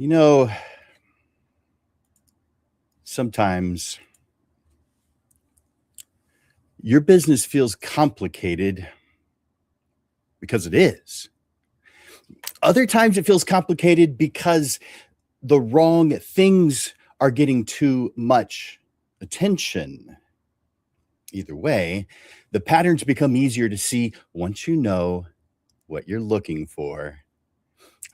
You know, sometimes your business feels complicated because it is. Other times it feels complicated because the wrong things are getting too much attention. Either way, the patterns become easier to see once you know what you're looking for.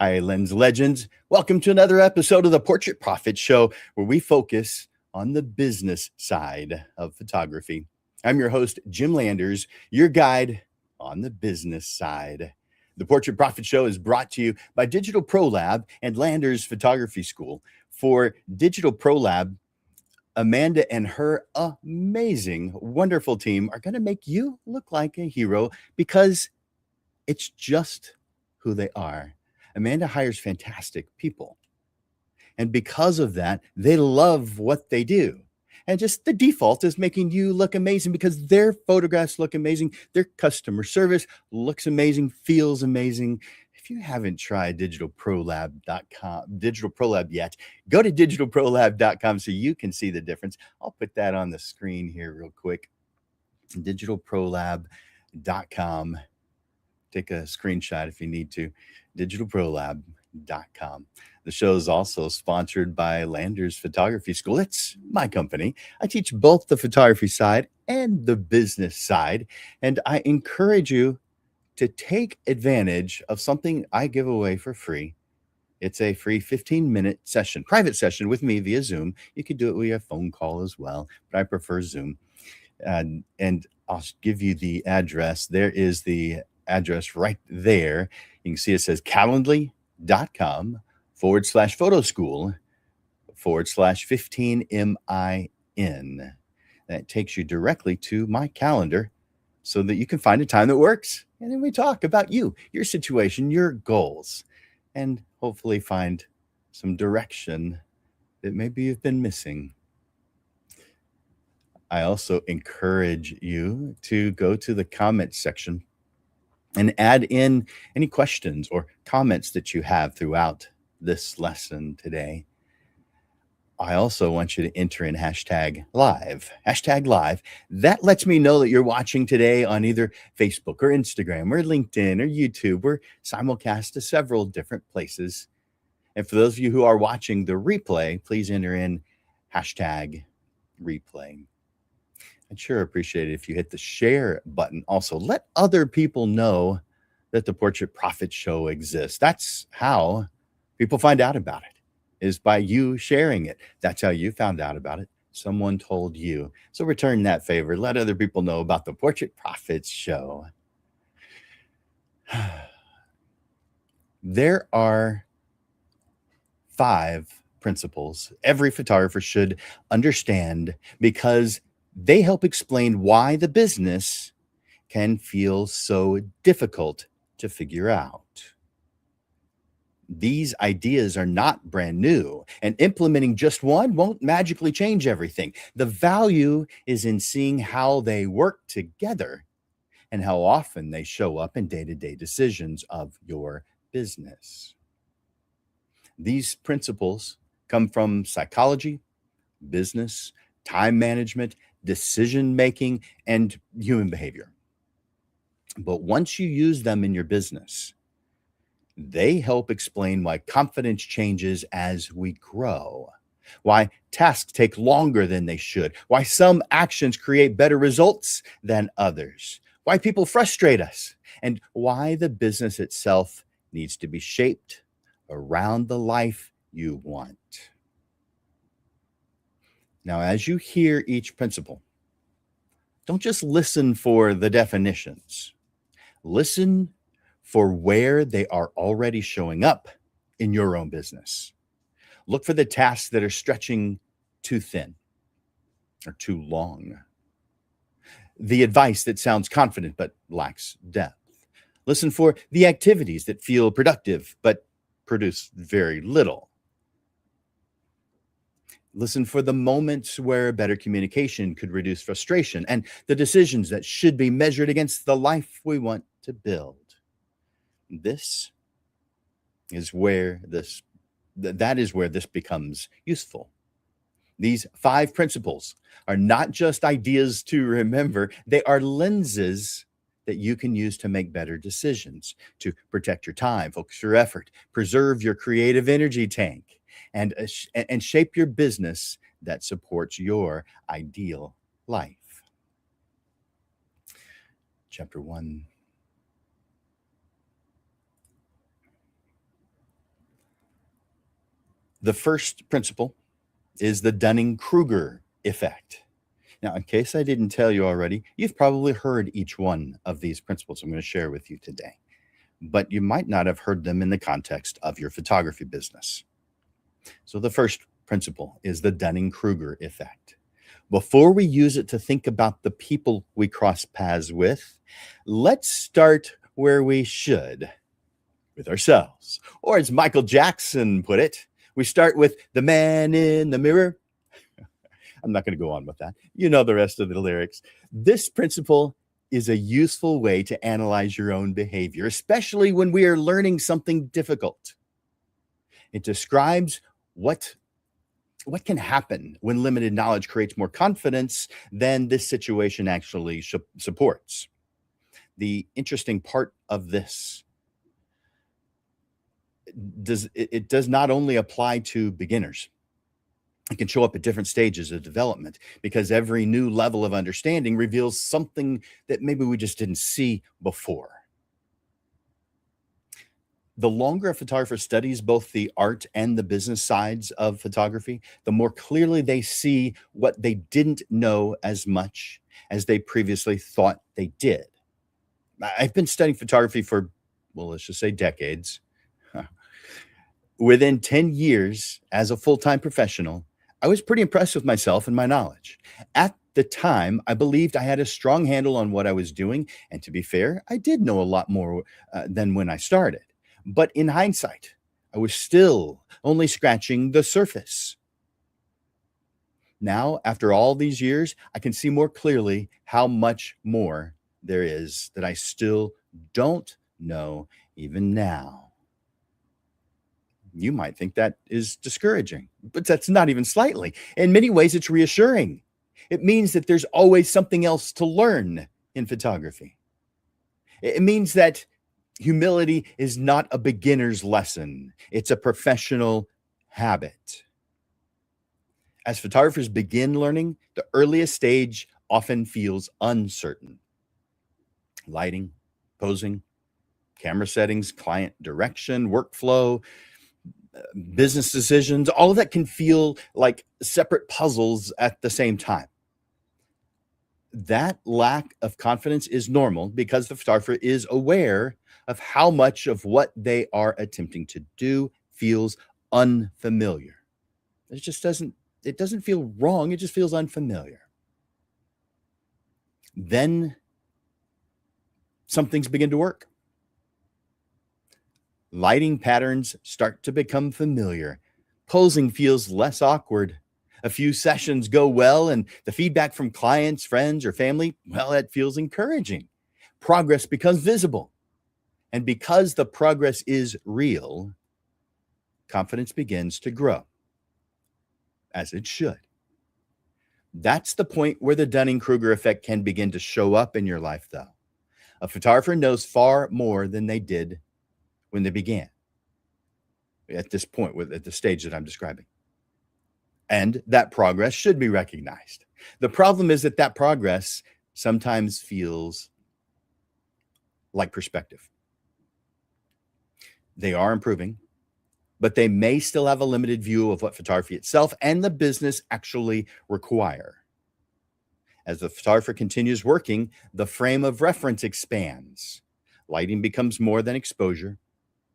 Hi, Lens Legends. Welcome to another episode of the Portrait Profit Show, where we focus on the business side of photography. I'm your host, Jim Landers, your guide on the business side. The Portrait Profit Show is brought to you by Digital Pro Lab and Landers Photography School. For Digital Pro Lab, Amanda and her amazing, wonderful team are going to make you look like a hero because it's just who they are. Amanda hires fantastic people. And because of that, they love what they do. And just the default is making you look amazing because their photographs look amazing. Their customer service looks amazing, feels amazing. If you haven't tried digitalprolab.com, Digital Pro Lab yet, go to digitalprolab.com so you can see the difference. I'll put that on the screen here real quick. Digitalprolab.com. Take a screenshot if you need to. Digitalprolab.com. The show is also sponsored by Landers Photography School. It's my company. I teach both the photography side and the business side, and I encourage you to take advantage of something I give away for free. It's a free 15-minute session, private session with me via Zoom. You could do it via phone call as well, but I prefer Zoom. And I'll give you the address. There is the address right there. You can see it says calendly.com/photo school/15MIN. That takes you directly to my calendar so that you can find a time that works. And then we talk about you, your situation, your goals, and hopefully find some direction that maybe you've been missing. I also encourage you to go to the comments section and add in any questions or comments that you have throughout this lesson today. I also want you to enter in hashtag live. Hashtag live. That lets me know that you're watching today on either Facebook or Instagram or LinkedIn or YouTube. We're simulcast to several different places. And for those of you who are watching the replay, please enter in hashtag replay. I'd sure appreciate it if you hit the share button. Also, let other people know that the Portrait Profit Show exists. That's how people find out about it, is by you sharing it. That's how you found out about it. Someone told you. So return that favor. Let other people know about the Portrait Profits Show. There are 5 principles every photographer should understand because they help explain why the business can feel so difficult to figure out. These ideas are not brand new, and implementing just one won't magically change everything. The value is in seeing how they work together and how often they show up in day-to-day decisions of your business. These principles come from psychology, business, time management, decision making, and human behavior. But once you use them in your business, they help explain why confidence changes as we grow, why tasks take longer than they should, why some actions create better results than others, why people frustrate us, and why the business itself needs to be shaped around the life you want. Now, as you hear each principle, don't just listen for the definitions. Listen for where they are already showing up in your own business. Look for the tasks that are stretching too thin or too long. The advice that sounds confident but lacks depth. Listen for the activities that feel productive but produce very little. Listen for the moments where better communication could reduce frustration and the decisions that should be measured against the life we want to build. This is where this That is where this becomes useful. These 5 principles are not just ideas to remember, they are lenses that you can use to make better decisions, to protect your time, focus your effort, preserve your creative energy tank, and shape your business that supports your ideal life. Chapter 1. The first principle is the Dunning-Kruger effect. Now, in case I didn't tell you already, you've probably heard each one of these principles I'm going to share with you today, but you might not have heard them in the context of your photography business. So the first principle is the Dunning-Kruger effect. Before we use it to think about the people we cross paths with, let's start where we should, with ourselves. Or as Michael Jackson put it, we start with the man in the mirror. I'm not going to go on with that. You know the rest of the lyrics. This principle is a useful way to analyze your own behavior, especially when we are learning something difficult. It describes what can happen when limited knowledge creates more confidence than this situation actually supports. The interesting part of this does not only apply to beginners. It can show up at different stages of development because every new level of understanding reveals something that maybe we just didn't see before. The longer a photographer studies both the art and the business sides of photography, the more clearly they see what they didn't know as much as they previously thought they did. I've been studying photography for, well, let's just say decades. Within 10 years as a full-time professional, I was pretty impressed with myself and my knowledge. At the time, I believed I had a strong handle on what I was doing. And to be fair, I did know a lot more than when I started. But in hindsight, I was still only scratching the surface. Now, after all these years, I can see more clearly how much more there is that I still don't know even now. You might think that is discouraging, but that's not even slightly. In many ways, it's reassuring. It means that there's always something else to learn in photography. It means that humility is not a beginner's lesson. It's a professional habit. As photographers begin learning, the earliest stage often feels uncertain. Lighting, posing, camera settings, client direction, workflow, business decisions, all of that can feel like separate puzzles at the same time. That lack of confidence is normal because the photographer is aware of how much of what they are attempting to do feels unfamiliar. It doesn't feel wrong, it just feels unfamiliar. Then some things begin to work. Lighting patterns start to become familiar. Posing feels less awkward. A few sessions go well, and the feedback from clients, friends, or family, well, that feels encouraging. Progress becomes visible. And because the progress is real, confidence begins to grow, as it should. That's the point where the Dunning-Kruger effect can begin to show up in your life, though. A photographer knows far more than they did when they began, at this point, at the stage that I'm describing. And that progress should be recognized. The problem is that progress sometimes feels like perspective. They are improving, but they may still have a limited view of what photography itself and the business actually require. As the photographer continues working, the frame of reference expands. Lighting becomes more than exposure.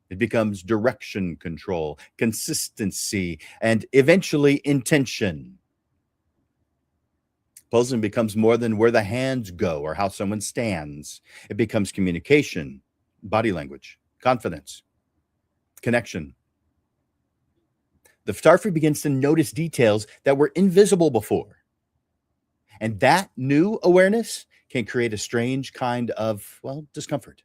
It becomes direction control, consistency, and eventually intention. Posing becomes more than where the hands go or how someone stands. It becomes communication, body language, confidence, connection. The photographer begins to notice details that were invisible before. And that new awareness can create a strange kind of, discomfort.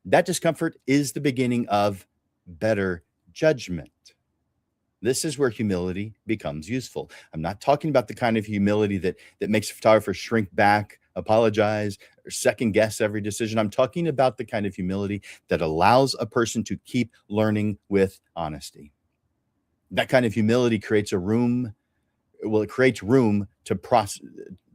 That discomfort is the beginning of better judgment. This is where humility becomes useful. I'm not talking about the kind of humility that makes a photographer shrink back, apologize, or second guess every decision. I'm talking about the kind of humility that allows a person to keep learning with honesty. That kind of humility creates a room. Well, it creates room to process,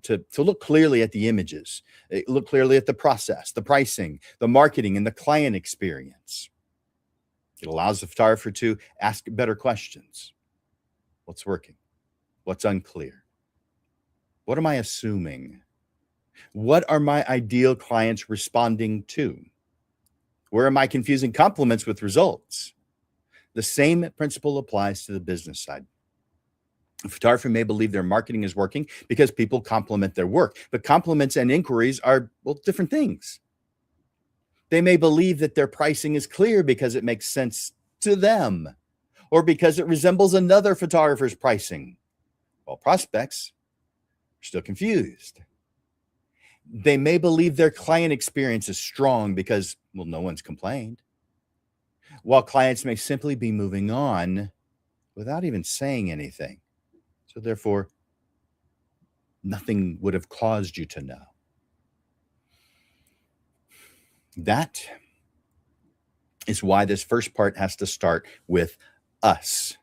to look clearly at the images, look clearly at the process, the pricing, the marketing, and the client experience. It allows the photographer to ask better questions. What's working? What's unclear? What am I assuming? What are my ideal clients responding to? Where am I confusing compliments with results? The same principle applies to the business side. A photographer may believe their marketing is working because people compliment their work, but compliments and inquiries are, well, different things. They may believe that their pricing is clear because it makes sense to them, or because it resembles another photographer's pricing, while prospects are still confused. They may believe their client experience is strong because, well, no one's complained, while clients may simply be moving on without even saying anything. So therefore, nothing would have caused you to know. That is why this first part has to start with us.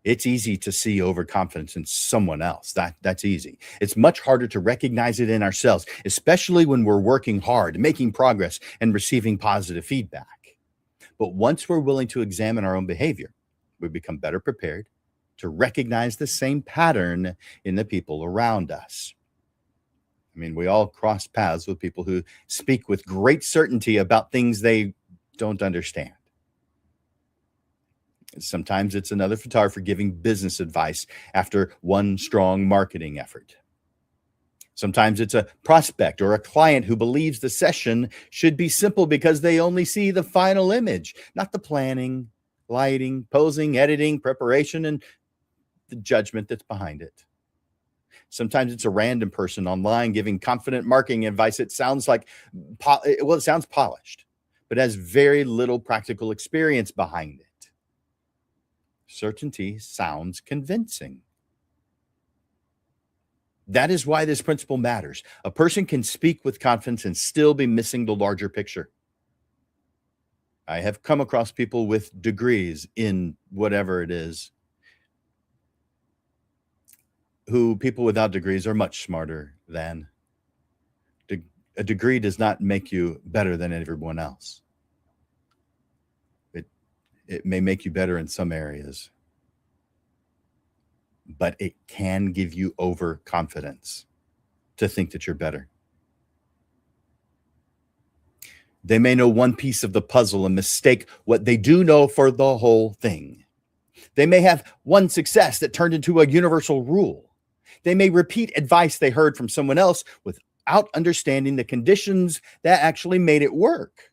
It's easy to see overconfidence in someone else. That's easy. It's much harder to recognize it in ourselves, especially when we're working hard, making progress, and receiving positive feedback. But once we're willing to examine our own behavior, we become better prepared to recognize the same pattern in the people around us. I mean, we all cross paths with people who speak with great certainty about things they don't understand. Sometimes it's another photographer giving business advice after one strong marketing effort. Sometimes it's a prospect or a client who believes the session should be simple because they only see the final image, not the planning, lighting, posing, editing, preparation, and the judgment that's behind it. Sometimes it's a random person online giving confident marketing advice. It sounds like, it sounds polished, but has very little practical experience behind it. Certainty sounds convincing. That is why this principle matters. A person can speak with confidence and still be missing the larger picture. I have come across people with degrees in whatever it is, who people without degrees are much smarter than. A degree does not make you better than everyone else. It may make you better in some areas, but it can give you overconfidence to think that you're better. They may know one piece of the puzzle and mistake what they do know for the whole thing. They may have one success that turned into a universal rule. They may repeat advice they heard from someone else without understanding the conditions that actually made it work.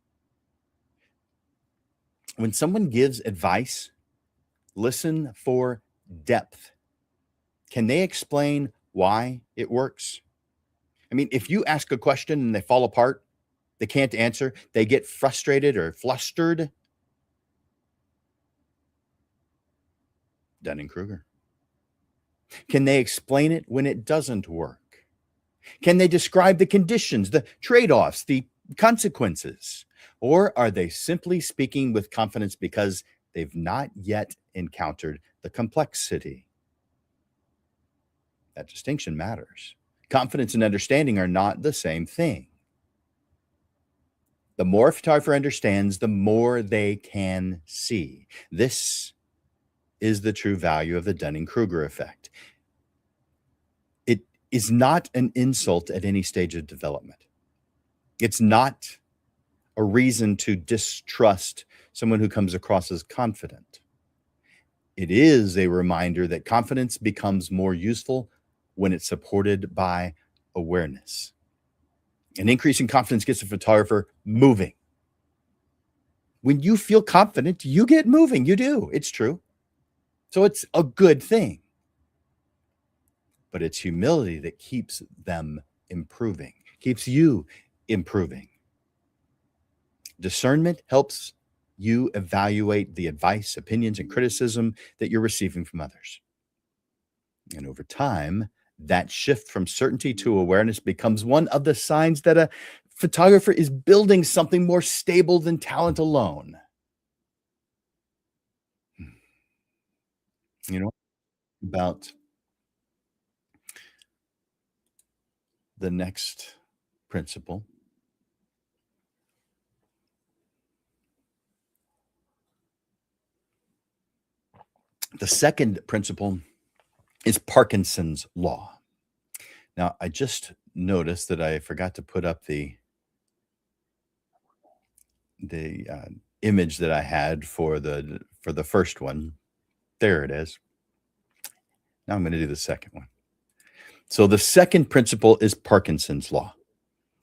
When someone gives advice, listen for depth. Can they explain why it works? I mean, if you ask a question and they fall apart, they can't answer, they get frustrated or flustered, Dunning-Kruger. Can they explain it when it doesn't work? Can they describe the conditions, the trade-offs, the consequences? Or are they simply speaking with confidence because they've not yet encountered the complexity? That distinction matters. Confidence and understanding are not the same thing. The more a photographer understands, the more they can see. This is the true value of the Dunning-Kruger effect. It is not an insult at any stage of development. It's not a reason to distrust someone who comes across as confident. It is a reminder that confidence becomes more useful when it's supported by awareness. An increasing confidence gets a photographer moving. When you feel confident, you get moving. You do. It's true. So it's a good thing. But it's humility that keeps them improving, keeps you improving. Discernment helps You evaluate the advice, opinions, and criticism that you're receiving from others. And over time, that shift from certainty to awareness becomes one of the signs that a photographer is building something more stable than talent alone. You know, about the next principle. The second principle is Parkinson's law. Now, I just noticed that I forgot to put up the image that I had for the first one. There it is. Now I'm going to do the second one. So the second principle is Parkinson's law.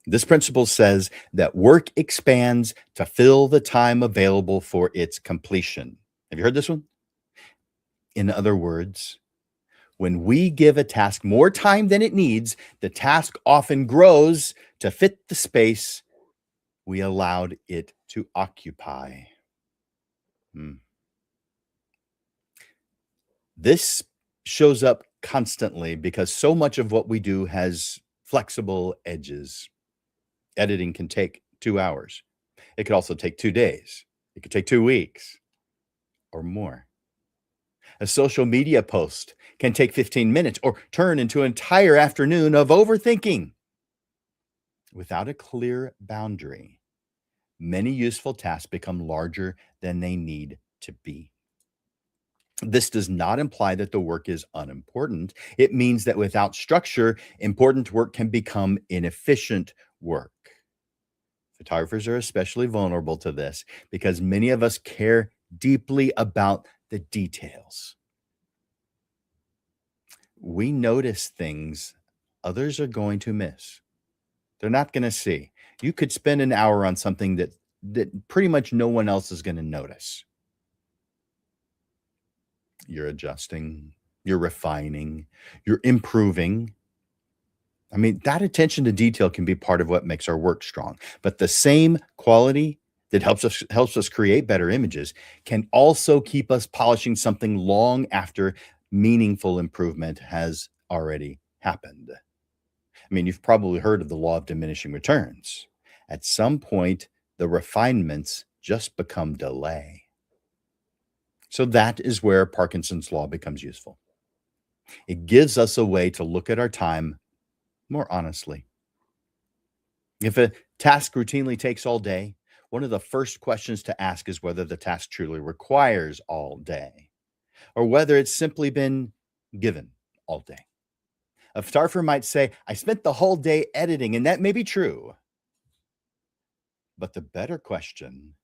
This principle says that work expands to fill the time available for its completion. Have you heard this one? In other words, when we give a task more time than it needs, the task often grows to fit the space we allowed it to occupy. Hmm. This shows up constantly because so much of what we do has flexible edges. Editing can take 2 hours. It could also take 2 days. It could take 2 weeks or more. A social media post can take 15 minutes or turn into an entire afternoon of overthinking. Without a clear boundary, many useful tasks become larger than they need to be. This does not imply that the work is unimportant. It means that without structure, important work can become inefficient work. Photographers are especially vulnerable to this because many of us care deeply about the details. We notice things others are going to miss. They're not going to see. You could spend an hour on something that pretty much no one else is going to notice. You're adjusting, you're refining, you're improving. I mean, that attention to detail can be part of what makes our work strong. But the same quality that helps us create better images can also keep us polishing something long after meaningful improvement has already happened. I mean, you've probably heard of the law of diminishing returns. At some point, the refinements just become delay. So that is where Parkinson's law becomes useful. It gives us a way to look at our time more honestly. If a task routinely takes all day, one of the first questions to ask is whether the task truly requires all day or whether it's simply been given all day. A photographer might say, I spent the whole day editing, and that may be true. But the better question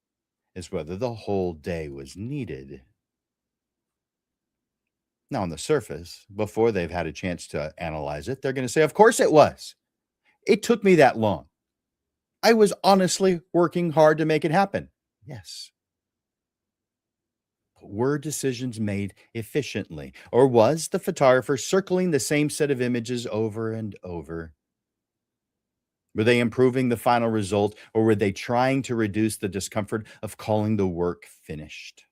is whether the whole day was needed. Now, on the surface, before they've had a chance to analyze it, they're going to say, of course it was. It took me that long. I was honestly working hard to make it happen. Yes. But were decisions made efficiently? Or was the photographer circling the same set of images over and over? Were they improving the final result, or were they trying to reduce the discomfort of calling the work finished?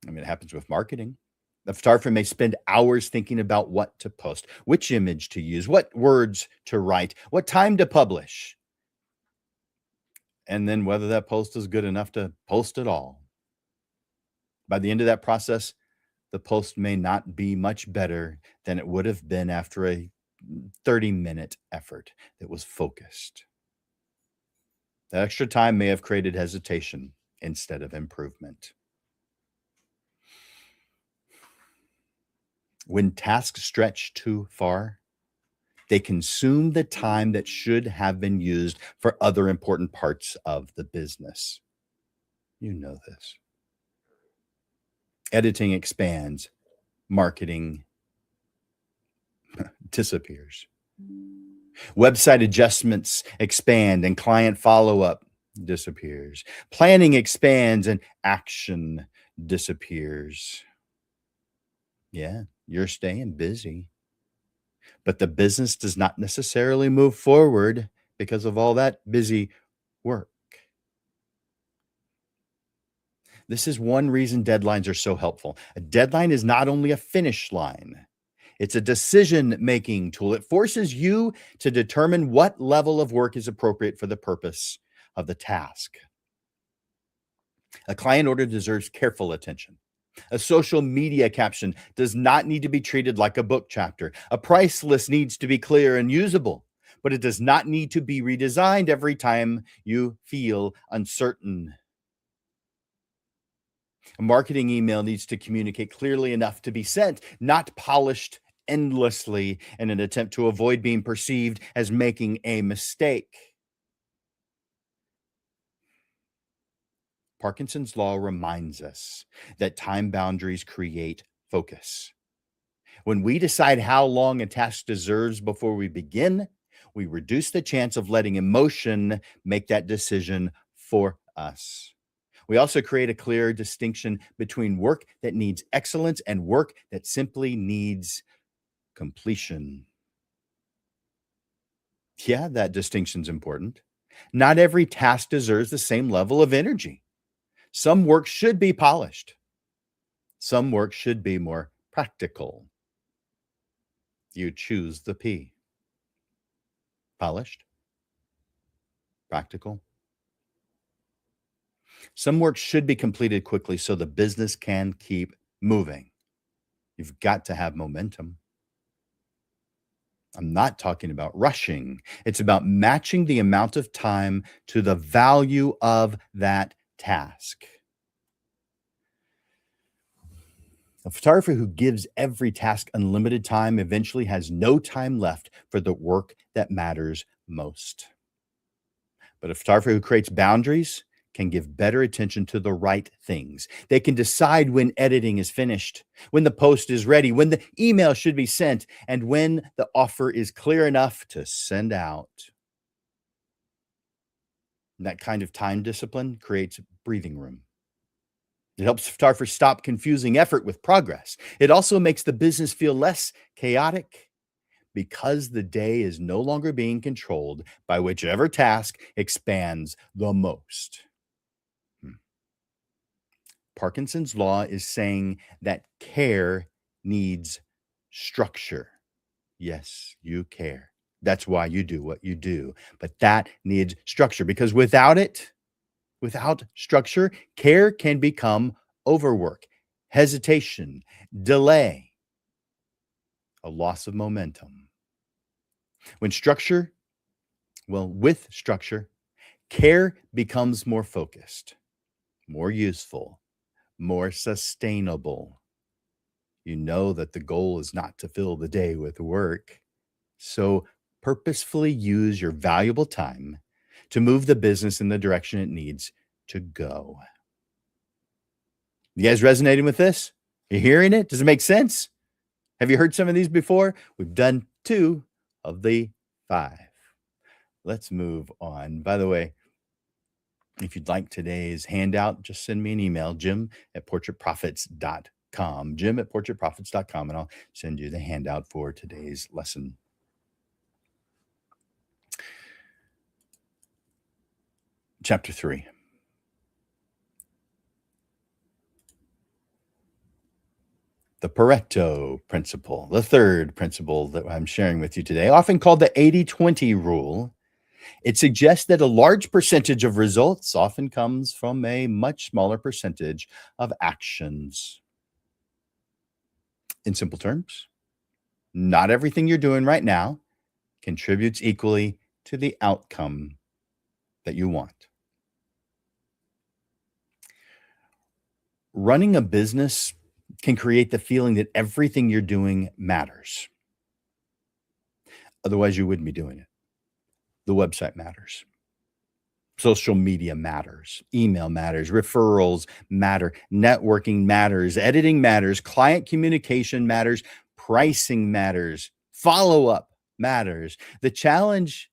I mean, it happens with marketing. The photographer may spend hours thinking about what to post, which image to use, what words to write, what time to publish, and then whether that post is good enough to post at all. By the end of that process, the post may not be much better than it would have been after a 30-minute effort that was focused. That extra time may have created hesitation instead of improvement. When tasks stretch too far, they consume the time that should have been used for other important parts of the business. You know this. Editing expands, marketing disappears. Website adjustments expand and client follow up disappears. Planning expands and action disappears. Yeah, you're staying busy, but the business does not necessarily move forward because of all that busy work. This is one reason deadlines are so helpful. A deadline is not only a finish line, it's a decision-making tool. It forces you to determine what level of work is appropriate for the purpose of the task. A client order deserves careful attention. A social media caption does not need to be treated like a book chapter. A price list needs to be clear and usable, but it does not need to be redesigned every time you feel uncertain. A marketing email needs to communicate clearly enough to be sent, not polished endlessly in an attempt to avoid being perceived as making a mistake. Parkinson's law reminds us that time boundaries create focus. When we decide how long a task deserves before we begin, we reduce the chance of letting emotion make that decision for us. We also create a clear distinction between work that needs excellence and work that simply needs completion. Yeah, that distinction's important. Not every task deserves the same level of energy. Some work should be polished. Some work should be more practical. You choose the P. Polished, practical. Some work should be completed quickly so the business can keep moving. You've got to have momentum. I'm not talking about rushing. It's about matching the amount of time to the value of that task. A photographer who gives every task unlimited time eventually has no time left for the work that matters most. But a photographer who creates boundaries can give better attention to the right things. They can decide when editing is finished, when the post is ready, when the email should be sent, and when the offer is clear enough to send out. And that kind of time discipline creates breathing room. It helps photographers stop confusing effort with progress. It also makes the business feel less chaotic because the day is no longer being controlled by whichever task expands the most. Parkinson's law is saying that care needs structure. Yes, you care. That's why you do what you do. But that needs structure because without structure, care can become overwork, hesitation, delay, a loss of momentum. With structure, care becomes more focused, more useful, more sustainable. You know that the goal is not to fill the day with work. So purposefully use your valuable time to move the business in the direction it needs to go. You guys resonating with this? You hearing it? Does it make sense? Have you heard some of these before? We've done 2 of the 5. Let's move on. By the way, if you'd like today's handout, just send me an email, jim@portraitprofits.com, jim@portraitprofits.com, and I'll send you the handout for today's lesson. Chapter 3. The Pareto Principle, the third principle that I'm sharing with you today, often called the 80-20 rule. It suggests that a large percentage of results often comes from a much smaller percentage of actions. In simple terms, not everything you're doing right now contributes equally to the outcome that you want. Running a business can create the feeling that everything you're doing matters. Otherwise, you wouldn't be doing it. The website matters. Social media matters. Email matters. Referrals matter. Networking matters. Editing matters. Client communication matters. Pricing matters. Follow-up matters. The challenge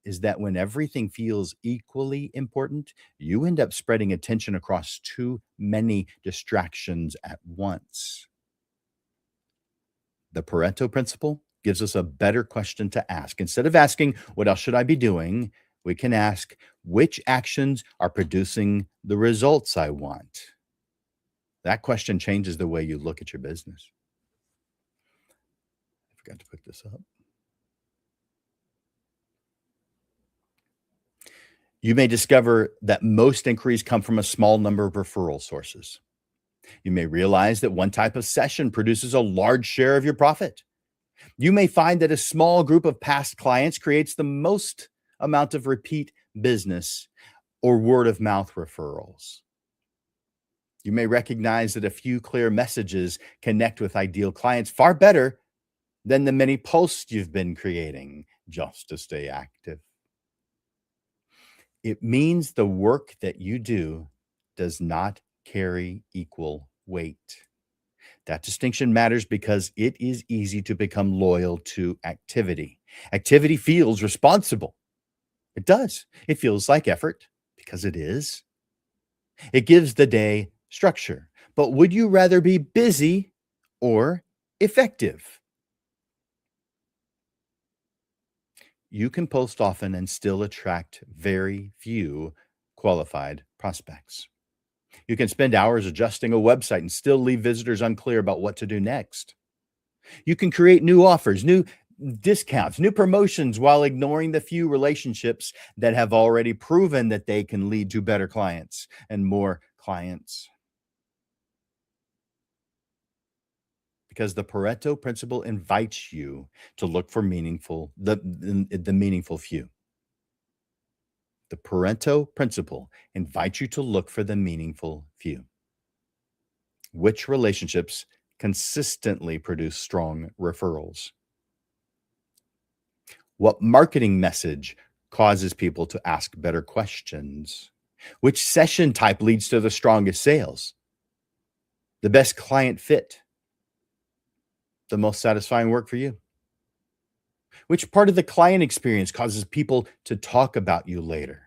is that when everything feels equally important, you end up spreading attention across too many distractions at once. The Pareto Principle gives us a better question to ask. Instead of asking, what else should I be doing? We can ask, which actions are producing the results I want? That question changes the way you look at your business. I forgot to put this up. You may discover that most inquiries come from a small number of referral sources. You may realize that one type of session produces a large share of your profit. You may find that a small group of past clients creates the most amount of repeat business or word of mouth referrals. You may recognize that a few clear messages connect with ideal clients far better than the many posts you've been creating just to stay active. It means the work that you do does not carry equal weight. That distinction matters because it is easy to become loyal to activity. Activity feels responsible. It does. It feels like effort because it is. It gives the day structure. But would you rather be busy or effective? You can post often and still attract very few qualified prospects. You can spend hours adjusting a website and still leave visitors unclear about what to do next. You can create new offers, new discounts, new promotions while ignoring the few relationships that have already proven that they can lead to better clients and more clients. Because the Pareto Principle invites you to look for the meaningful few. The Pareto Principle invites you to look for the meaningful few. Which relationships consistently produce strong referrals? What marketing message causes people to ask better questions? Which session type leads to the strongest sales? The best client fit? The most satisfying work for you? Which part of the client experience causes people to talk about you later?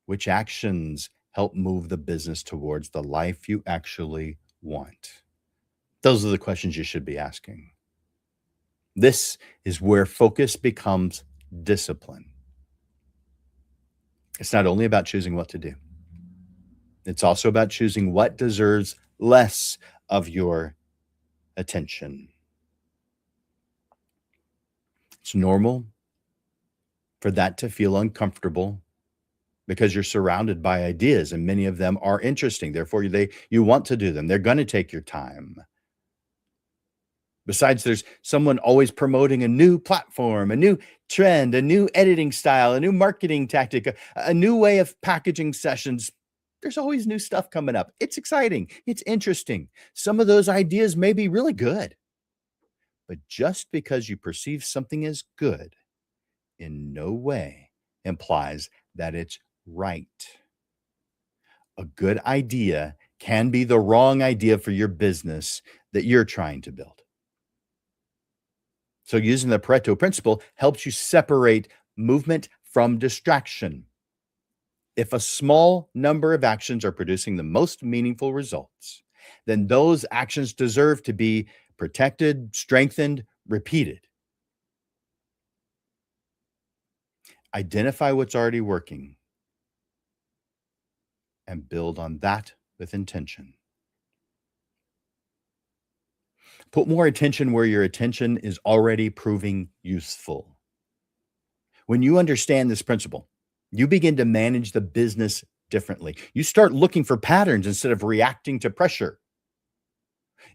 Which actions help move the business towards the life you actually want? Those are the questions you should be asking. This is where focus becomes discipline. It's not only about choosing what to do, it's also about choosing what deserves less of your attention. It's normal for that to feel uncomfortable because you're surrounded by ideas and many of them are interesting. Therefore, you want to do them. They're going to take your time. Besides, there's someone always promoting a new platform, a new trend, a new editing style, a new marketing tactic, a new way of packaging sessions. There's always new stuff coming up. It's exciting. It's interesting. Some of those ideas may be really good. But just because you perceive something as good in no way implies that it's right. A good idea can be the wrong idea for your business that you're trying to build. So using the Pareto principle helps you separate movement from distraction. If a small number of actions are producing the most meaningful results, then those actions deserve to be protected, strengthened, repeated. Identify what's already working and build on that with intention. Put more attention where your attention is already proving useful. When you understand this principle, you begin to manage the business differently. You start looking for patterns instead of reacting to pressure.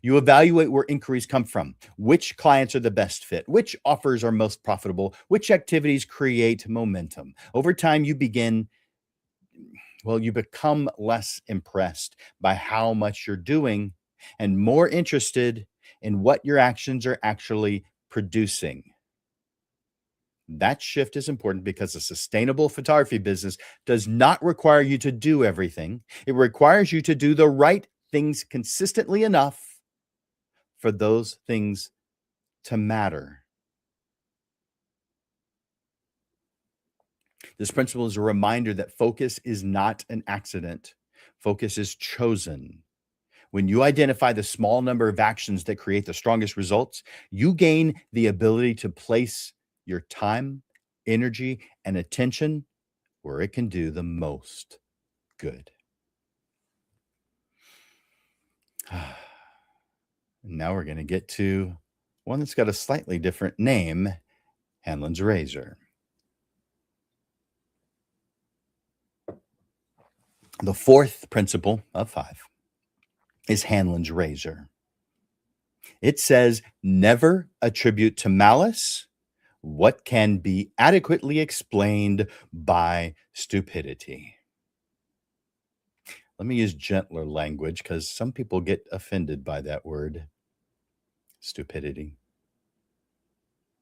You evaluate where inquiries come from, which clients are the best fit, which offers are most profitable, which activities create momentum. Over time, you become less impressed by how much you're doing and more interested in what your actions are actually producing. That shift is important because a sustainable photography business does not require you to do everything. It requires you to do the right things consistently enough for those things to matter. This principle is a reminder that focus is not an accident. Focus is chosen. When you identify the small number of actions that create the strongest results, you gain the ability to place your time, energy, and attention where it can do the most good. Now we're going to get to one that's got a slightly different name, Hanlon's razor. The fourth principle of 5 is Hanlon's razor. It says, never attribute to malice what can be adequately explained by stupidity. Let me use gentler language because some people get offended by that word, stupidity.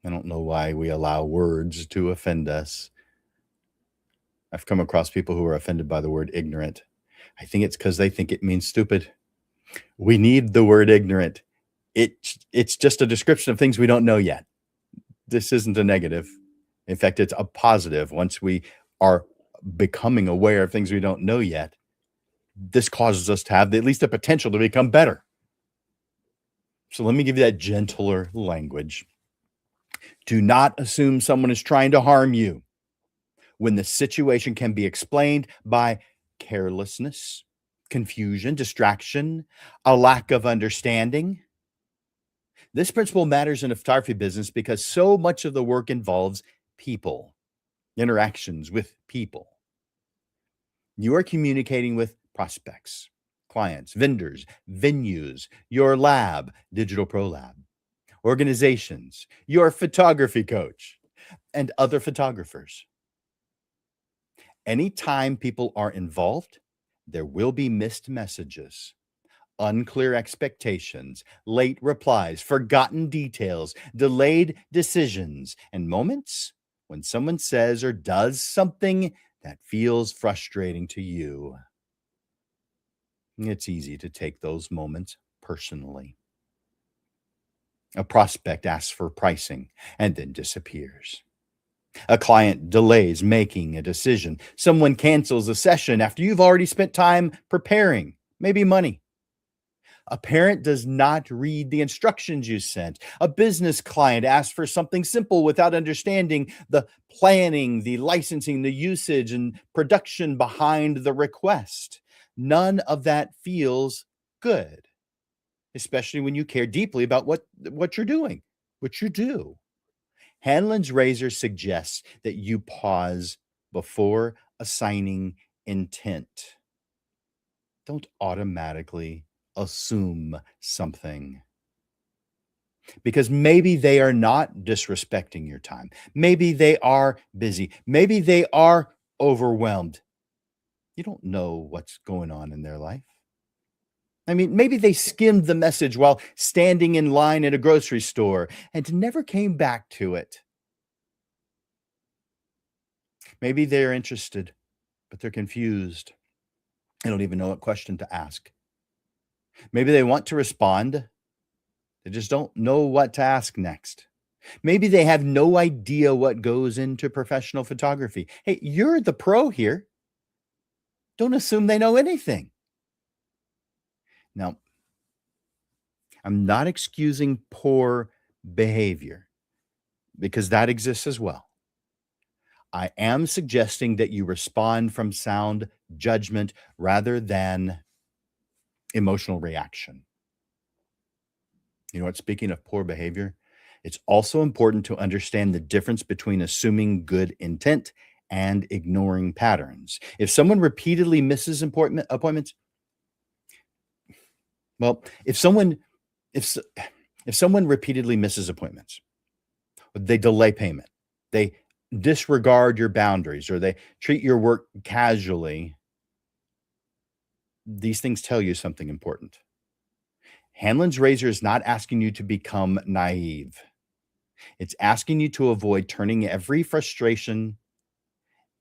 I don't know why we allow words to offend us. I've come across people who are offended by the word ignorant. I think it's because they think it means stupid. We need the word ignorant. It's just a description of things we don't know yet. This isn't a negative. In fact, it's a positive. Once we are becoming aware of things we don't know yet, this causes us to have at least the potential to become better. So let me give you that gentler language. Do not assume someone is trying to harm you when the situation can be explained by carelessness, confusion, distraction, a lack of understanding. This principle matters in a photography business because so much of the work involves people, interactions with people. You are communicating with prospects, clients, vendors, venues, your lab, Digital Pro Lab, organizations, your photography coach, and other photographers. Anytime people are involved, there will be missed messages, unclear expectations, late replies, forgotten details, delayed decisions, and moments when someone says or does something that feels frustrating to you. It's easy to take those moments personally. A prospect asks for pricing and then disappears. A client delays making a decision. Someone cancels a session after you've already spent time preparing, maybe money. A parent does not read the instructions you sent. A business client asks for something simple without understanding the planning, the licensing, the usage, and production behind the request. None of that feels good, especially when you care deeply about what you're doing, what you do. Hanlon's razor suggests that you pause before assigning intent. Don't automatically assume something, because maybe they are not disrespecting your time. Maybe they are busy. Maybe they are overwhelmed. You don't know what's going on in their life. I mean, maybe they skimmed the message while standing in line at a grocery store and never came back to it. Maybe they're interested, but they're confused. They don't even know what question to ask. Maybe they want to respond. They just don't know what to ask next. Maybe they have no idea what goes into professional photography. Hey, you're the pro here. Don't assume they know anything. Now, I'm not excusing poor behavior because that exists as well. I am suggesting that you respond from sound judgment rather than emotional reaction. You know what? Speaking of poor behavior, it's also important to understand the difference between assuming good intent and ignoring patterns. If someone repeatedly misses appointments, well, if someone repeatedly misses appointments, they delay payment, they disregard your boundaries, or they treat your work casually, these things tell you something important. Hanlon's razor is not asking you to become naive. It's asking you to avoid turning every frustration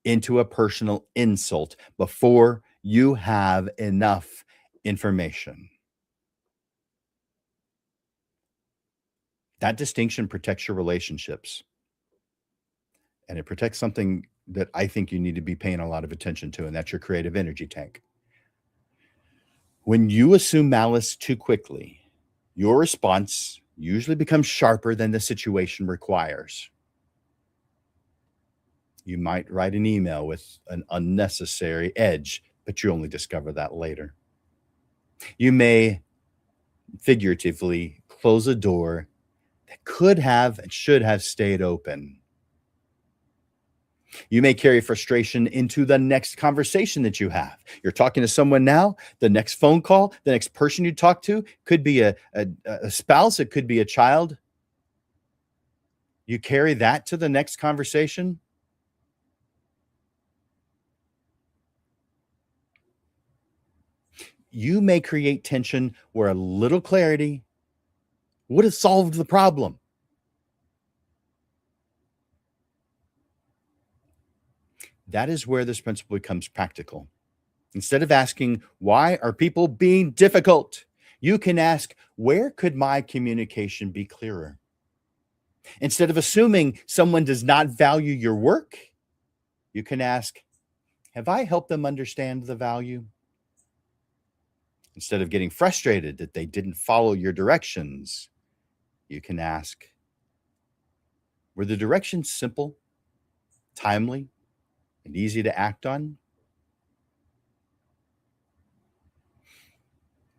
into a personal insult before you have enough information. That distinction protects your relationships. And it protects something that I think you need to be paying a lot of attention to, and that's your creative energy tank. When you assume malice too quickly, your response usually becomes sharper than the situation requires. You might write an email with an unnecessary edge, but you only discover that later. You may figuratively close a door that could have and should have stayed open. You may carry frustration into the next conversation that you have. You're talking to someone now, the next phone call, the next person you talk to could be a spouse, it could be a child. You carry that to the next conversation. You may create tension where a little clarity would have solved the problem. That is where this principle becomes practical. Instead of asking, why are people being difficult? You can ask, where could my communication be clearer? Instead of assuming someone does not value your work, you can ask, have I helped them understand the value? Instead of getting frustrated that they didn't follow your directions, you can ask, were the directions simple, timely, and easy to act on?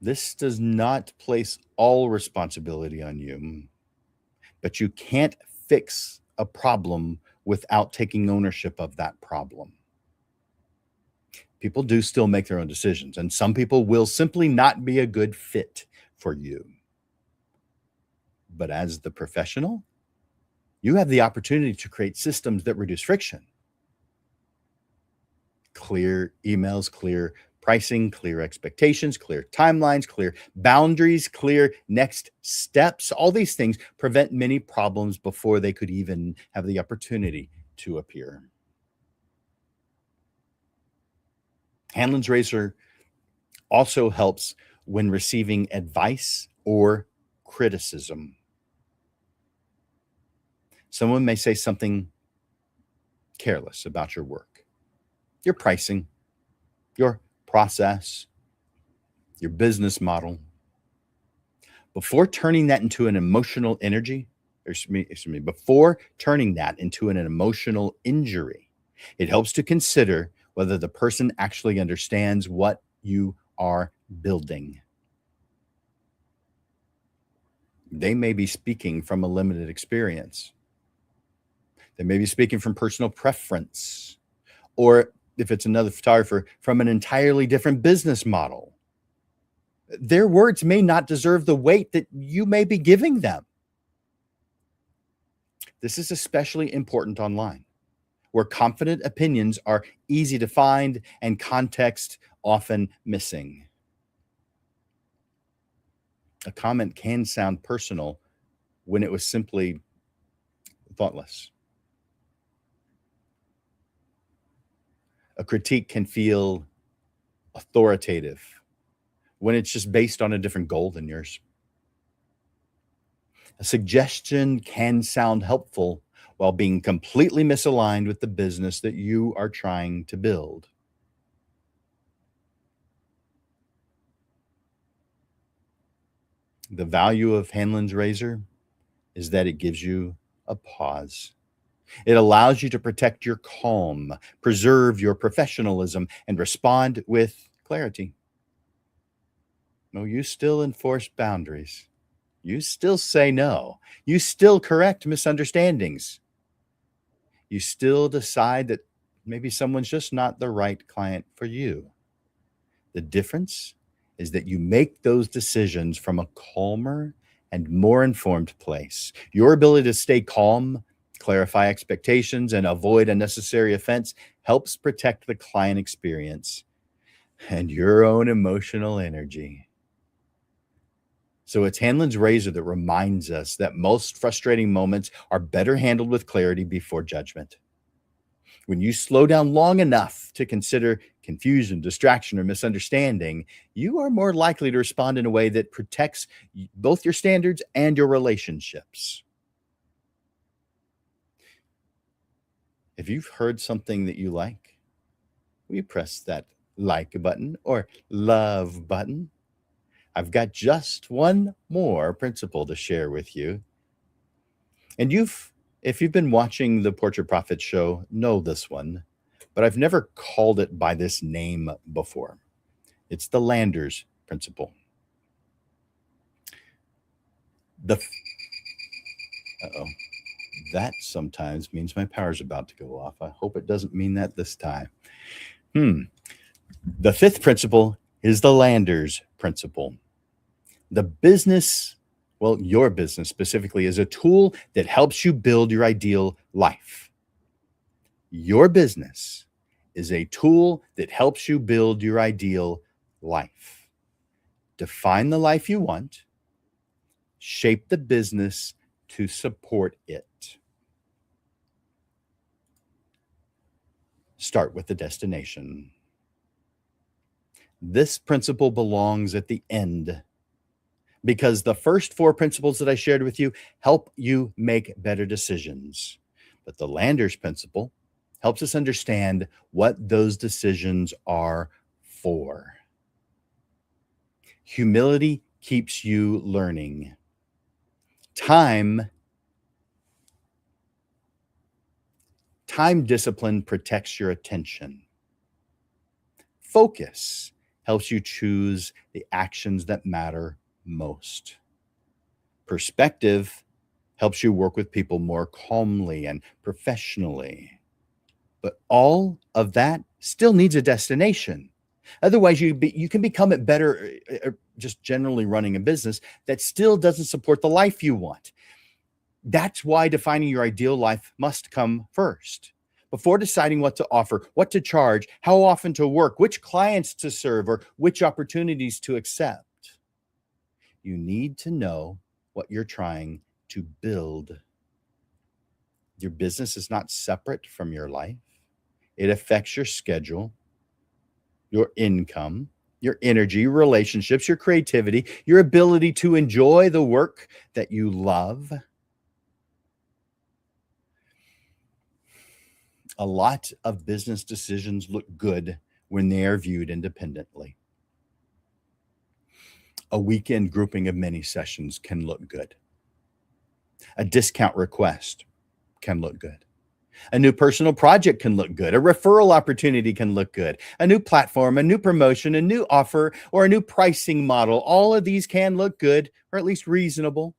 This does not place all responsibility on you, but you can't fix a problem without taking ownership of that problem. People do still make their own decisions, and some people will simply not be a good fit for you. But as the professional, you have the opportunity to create systems that reduce friction. Clear emails, clear pricing, clear expectations, clear timelines, clear boundaries, clear next steps. All these things prevent many problems before they could even have the opportunity to appear. Hanlon's razor also helps when receiving advice or criticism. Someone may say something careless about your work, your pricing, your process, your business model. Before turning that into an emotional energy, before turning that into an emotional injury, it helps to consider whether the person actually understands what you are building. They may be speaking from a limited experience. They may be speaking from personal preference, or if it's another photographer, from an entirely different business model. Their words may not deserve the weight that you may be giving them. This is especially important online, where confident opinions are easy to find and context often missing. A comment can sound personal when it was simply thoughtless. A critique can feel authoritative when it's just based on a different goal than yours. A suggestion can sound helpful while being completely misaligned with the business that you are trying to build. The value of Hanlon's razor is that it gives you a pause. It allows you to protect your calm, preserve your professionalism, and respond with clarity. No, you still enforce boundaries. You still say no. You still correct misunderstandings. You still decide that maybe someone's just not the right client for you. The difference is that you make those decisions from a calmer and more informed place. Your ability to stay calm, clarify expectations, and avoid unnecessary offense helps protect the client experience and your own emotional energy. So it's Hanlon's razor that reminds us that most frustrating moments are better handled with clarity before judgment. When you slow down long enough to consider confusion, distraction, or misunderstanding, you are more likely to respond in a way that protects both your standards and your relationships. If you've heard something that you like, will you press that like button or love button? I've got just one more principle to share with you. And if you've been watching the Portrait Profit show, know this one, but I've never called it by this name before. It's the Landers principle. The uh-oh. That sometimes means my power's about to go off. I hope it doesn't mean that this time. The fifth principle is the Landers principle. The business, well, your business specifically, is a tool that helps you build your ideal life. Your business is a tool that helps you build your ideal life. Define the life you want. Shape the business to support it. Start with the destination. This principle belongs at the end because the first four principles that I shared with you help you make better decisions. But the Landers principle helps us understand what those decisions are for. Humility keeps you learning. Time discipline protects your attention. Focus helps you choose the actions that matter most. Perspective helps you work with people more calmly and professionally. But all of that still needs a destination. Otherwise, you can become it better just generally running a business that still doesn't support the life you want. That's why defining your ideal life must come first. Before deciding what to offer, what to charge, how often to work, which clients to serve, or which opportunities to accept, you need to know what you're trying to build. Your business is not separate from your life. It affects your schedule, your income, your energy, your relationships, your creativity, your ability to enjoy the work that you love. A lot of business decisions look good when they are viewed independently. A weekend grouping of mini sessions can look good. A discount request can look good. A new personal project can look good. A referral opportunity can look good. A new platform, a new promotion, a new offer, or a new pricing model. All of these can look good, or at least reasonable.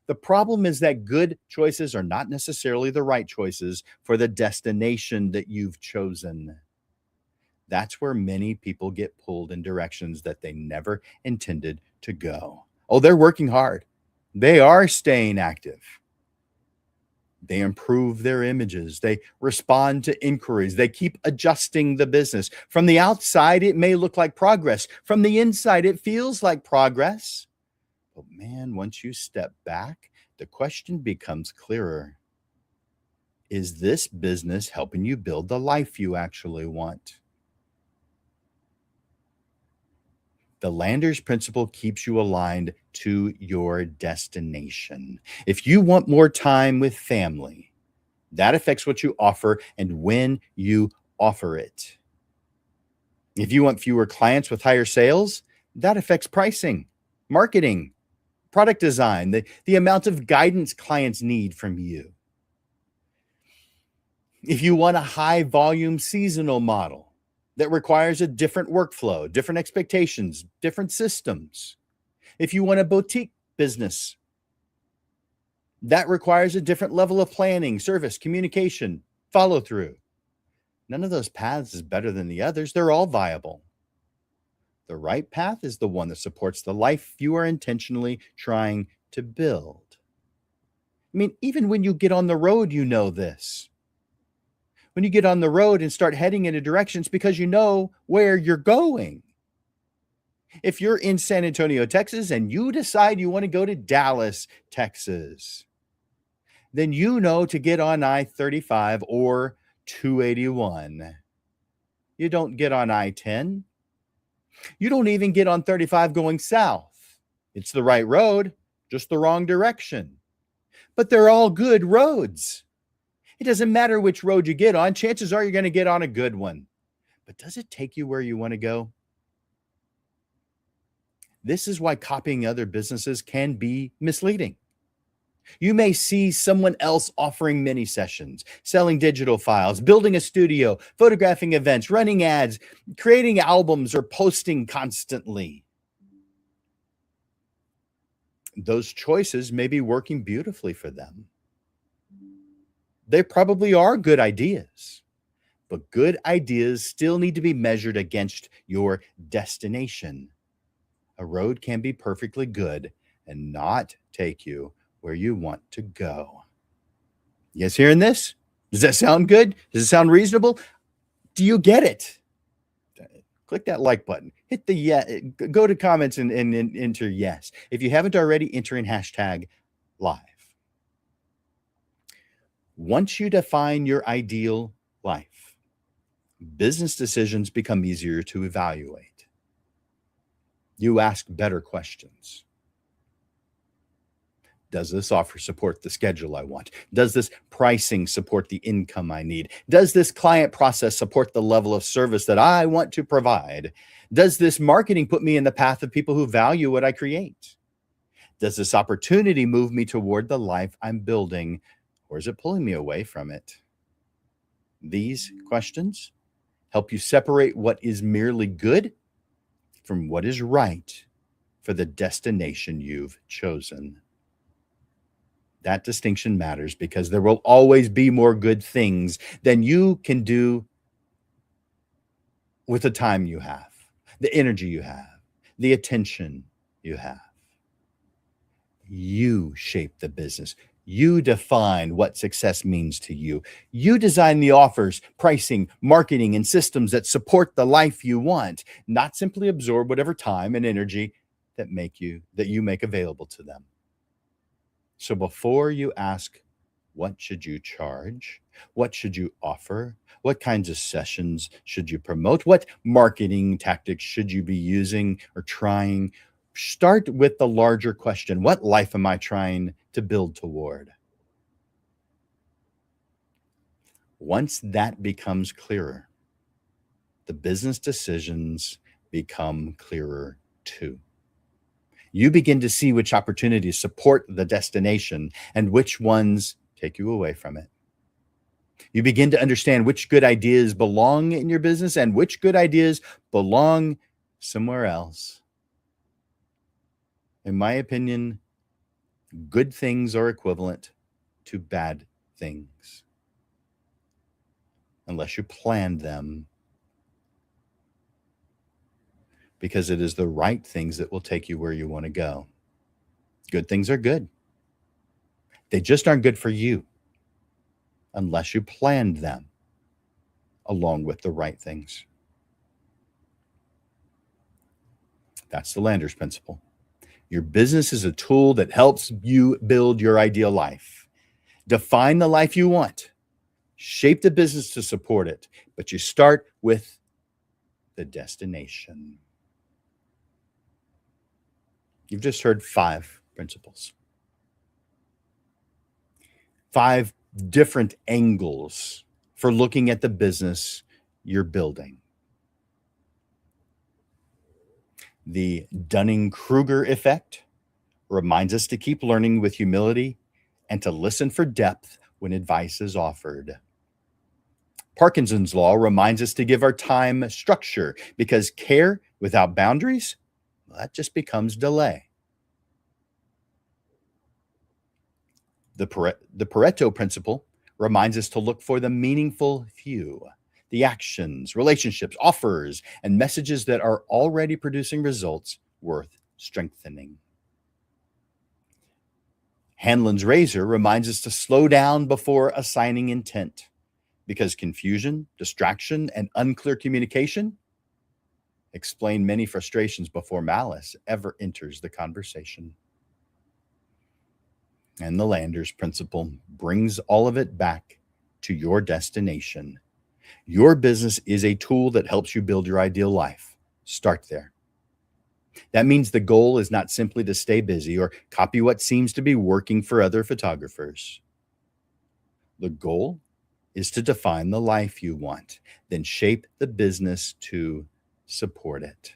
The problem is that good choices are not necessarily the right choices for the destination that you've chosen. That's where many people get pulled in directions that they never intended to go. Oh, they're working hard. They are staying active. They improve their images. They respond to inquiries. They keep adjusting the business. From the outside, it may look like progress. From the inside, it feels like progress. But man, once you step back, the question becomes clearer. Is this business helping you build the life you actually want? The Landers principle keeps you aligned to your destination. If you want more time with family, that affects what you offer and when you offer it. If you want fewer clients with higher sales, that affects pricing, marketing, product design, the amount of guidance clients need from you. If you want a high volume seasonal model that requires a different workflow, different expectations, different systems. If you want a boutique business, that requires a different level of planning, service, communication, follow through. None of those paths is better than the others. They're all viable. The right path is the one that supports the life you are intentionally trying to build. I mean, even when you get on the road, you know this. When you get on the road and start heading in a direction, it's because you know where you're going. If you're in San Antonio, Texas, and you decide you want to go to Dallas, Texas, then you know to get on I-35 or 281. You don't get on I-10. You don't even get on 35 going south. It's the right road, just the wrong direction. But they're all good roads. It doesn't matter which road you get on. Chances are you're going to get on a good one. But does it take you where you want to go? This is why copying other businesses can be misleading. You may see someone else offering mini sessions, selling digital files, building a studio, photographing events, running ads, creating albums, or posting constantly. Those choices may be working beautifully for them. They probably are good ideas, but good ideas still need to be measured against your destination. A road can be perfectly good and not take you where you want to go. You guys hearing this? Does that sound good? Does it sound reasonable? Do you get it? Click that like button. Hit the yeah. Go to comments and enter yes. If you haven't already, enter in hashtag live. Once you define your ideal life, business decisions become easier to evaluate. You ask better questions. Does this offer support the schedule I want? Does this pricing support the income I need? Does this client process support the level of service that I want to provide? Does this marketing put me in the path of people who value what I create? Does this opportunity move me toward the life I'm building, or is it pulling me away from it? These questions help you separate what is merely good from what is right for the destination you've chosen. That distinction matters because there will always be more good things than you can do with the time you have, the energy you have, the attention you have. You shape the business. You define what success means to you. You design the offers, pricing, marketing, and systems that support the life you want, not simply absorb whatever time and energy that you make available to them. So before you ask, what should you charge? What should you offer? What kinds of sessions should you promote? What marketing tactics should you be using or trying? Start with the larger question. What life am I trying to build toward? Once that becomes clearer, the business decisions become clearer too. You begin to see which opportunities support the destination and which ones take you away from it. You begin to understand which good ideas belong in your business and which good ideas belong somewhere else. In my opinion, good things are equivalent to bad things, unless you planned them, because it is the right things that will take you where you want to go. Good things are good. They just aren't good for you unless you planned them along with the right things. That's the Landers Principle. Your business is a tool that helps you build your ideal life. Define the life you want. Shape the business to support it. But you start with the destination. You've just heard 5 principles. 5 different angles for looking at the business you're building. The Dunning-Kruger Effect reminds us to keep learning with humility and to listen for depth when advice is offered. Parkinson's law reminds us to give our time structure because care without boundaries, that just becomes delay. The Pareto Principle reminds us to look for the meaningful few, the actions, relationships, offers, and messages that are already producing results worth strengthening. Hanlon's razor reminds us to slow down before assigning intent, because confusion, distraction, and unclear communication explain many frustrations before malice ever enters the conversation. And the Landers Principle brings all of it back to your destination. Your business is a tool that helps you build your ideal life. Start there. That means the goal is not simply to stay busy or copy what seems to be working for other photographers. The goal is to define the life you want, then shape the business to support it.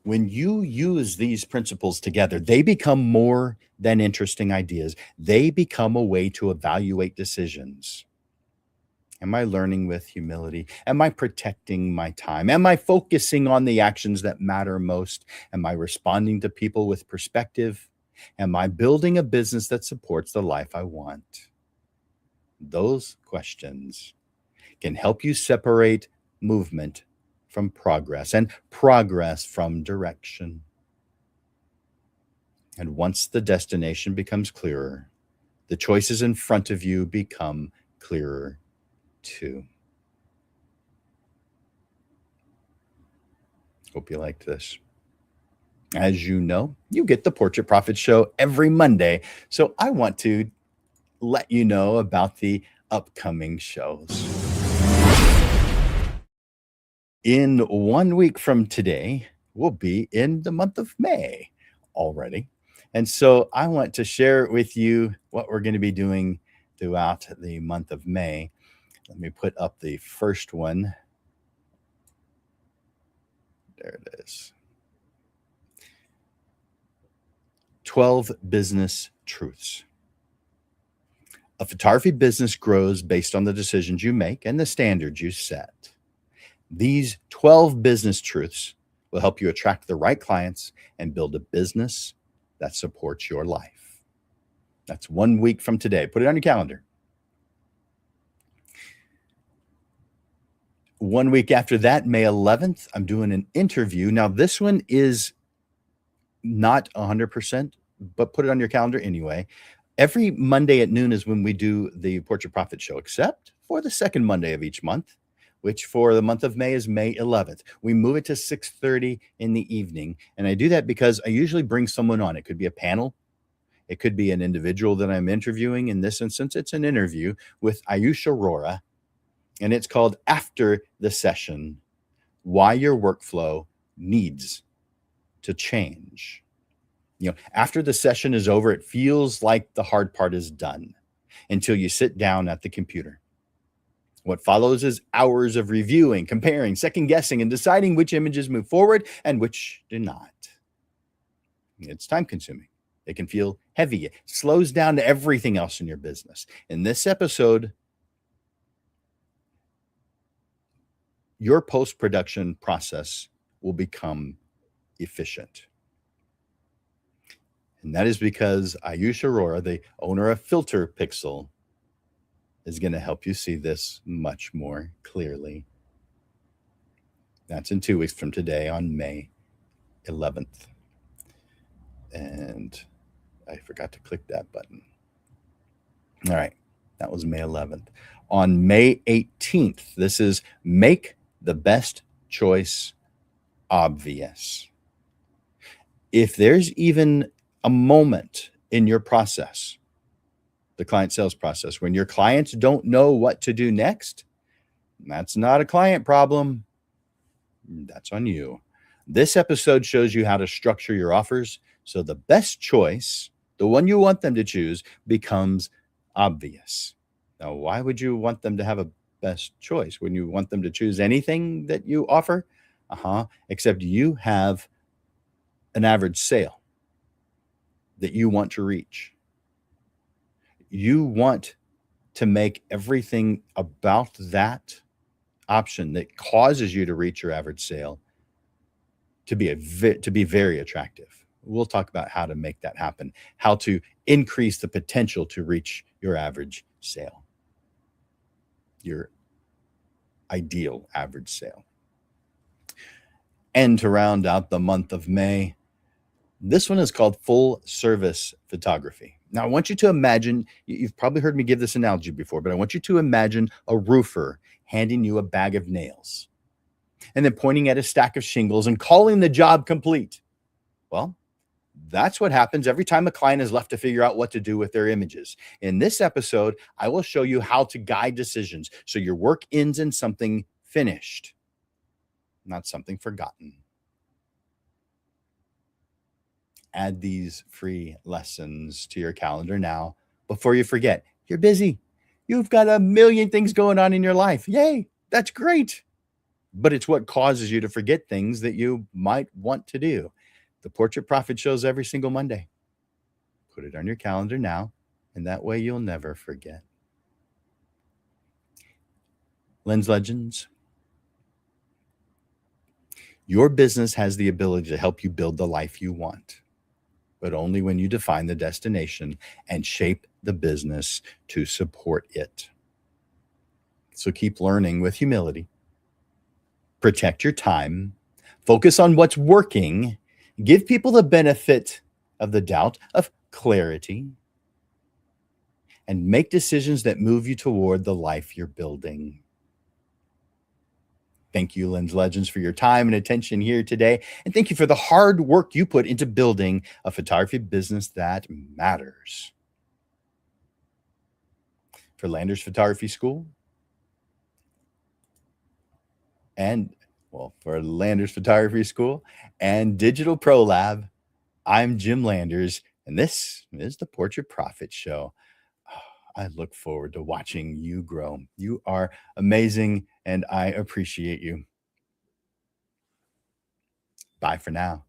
When you use these principles together, they become more than interesting ideas. They become a way to evaluate decisions. Am I learning with humility? Am I protecting my time? Am I focusing on the actions that matter most? Am I responding to people with perspective? Am I building a business that supports the life I want? Those questions can help you separate movement from progress and progress from direction. And once the destination becomes clearer, the choices in front of you become clearer too. Hope you liked this. As you know, you get the Portrait Profit Show every Monday. So I want to let you know about the upcoming shows. In 1 week from today, we'll be in the month of May already. And so I want to share with you what we're going to be doing throughout the month of May. Let me put up the first one. There it is. 12 business truths. A photography business grows based on the decisions you make and the standards you set. These 12 business truths will help you attract the right clients and build a business that supports your life. That's 1 week from today. Put it on your calendar. 1 week after that, May 11th, I'm doing an interview. Now, this one is not 100%, but put it on your calendar anyway. Every Monday at noon is when we do the Portrait Profit Show, except for the second Monday of each month, which for the month of May is May 11th. We move it to 6:30 in the evening. And I do that because I usually bring someone on. It could be a panel. It could be an individual that I'm interviewing. In this instance, it's an interview with Ayush Arora. And it's called After the Session, Why Your Workflow Needs to Change. After the session is over, it feels like the hard part is done until you sit down at the computer. What follows is hours of reviewing, comparing, second guessing, and deciding which images move forward and which do not. It's time consuming. It can feel heavy. It slows down everything else in your business. In this episode, your post-production process will become efficient. And that is because Ayush Arora, the owner of Filter Pixel, is going to help you see this much more clearly. That's in 2 weeks from today on May 11th. And I forgot to click that button. All right, that was May 11th. On May 18th, this is Make the Best Choice Obvious. If there's even a moment in your process, the client sales process, when your clients don't know what to do next, that's not a client problem. That's on you. This episode shows you how to structure your offers so the best choice, the one you want them to choose, becomes obvious. Now, why would you want them to have a best choice? Wouldn't you want them to choose anything that you offer? Except you have an average sale that you want to reach. You want to make everything about that option that causes you to reach your average sale to be very attractive. We'll talk about how to make that happen, how to increase the potential to reach your average sale, your ideal average sale. And to round out the month of May, this one is called full service photography. Now, I want you to imagine, you've probably heard me give this analogy before, but I want you to imagine a roofer handing you a bag of nails and then pointing at a stack of shingles and calling the job complete. Well, that's what happens every time a client is left to figure out what to do with their images. In this episode, I will show you how to guide decisions so your work ends in something finished, not something forgotten. Add these free lessons to your calendar now before you forget. You're busy. You've got a million things going on in your life. Yay, that's great. But it's what causes you to forget things that you might want to do. The Portrait Profit shows every single Monday. Put it on your calendar now, and that way you'll never forget. Lens Legends, your business has the ability to help you build the life you want, but only when you define the destination and shape the business to support it. So keep learning with humility. Protect your time. Focus on what's working. Give people the benefit of the doubt of clarity. And make decisions that move you toward the life you're building. Thank you, Lens Legends, for your time and attention here today. And thank you for the hard work you put into building a photography business that matters. For Landers Photography School for Landers Photography School and Digital Pro Lab, I'm Jim Landers, and this is the Portrait Profit Show. I look forward to watching you grow. You are amazing, and I appreciate you. Bye for now.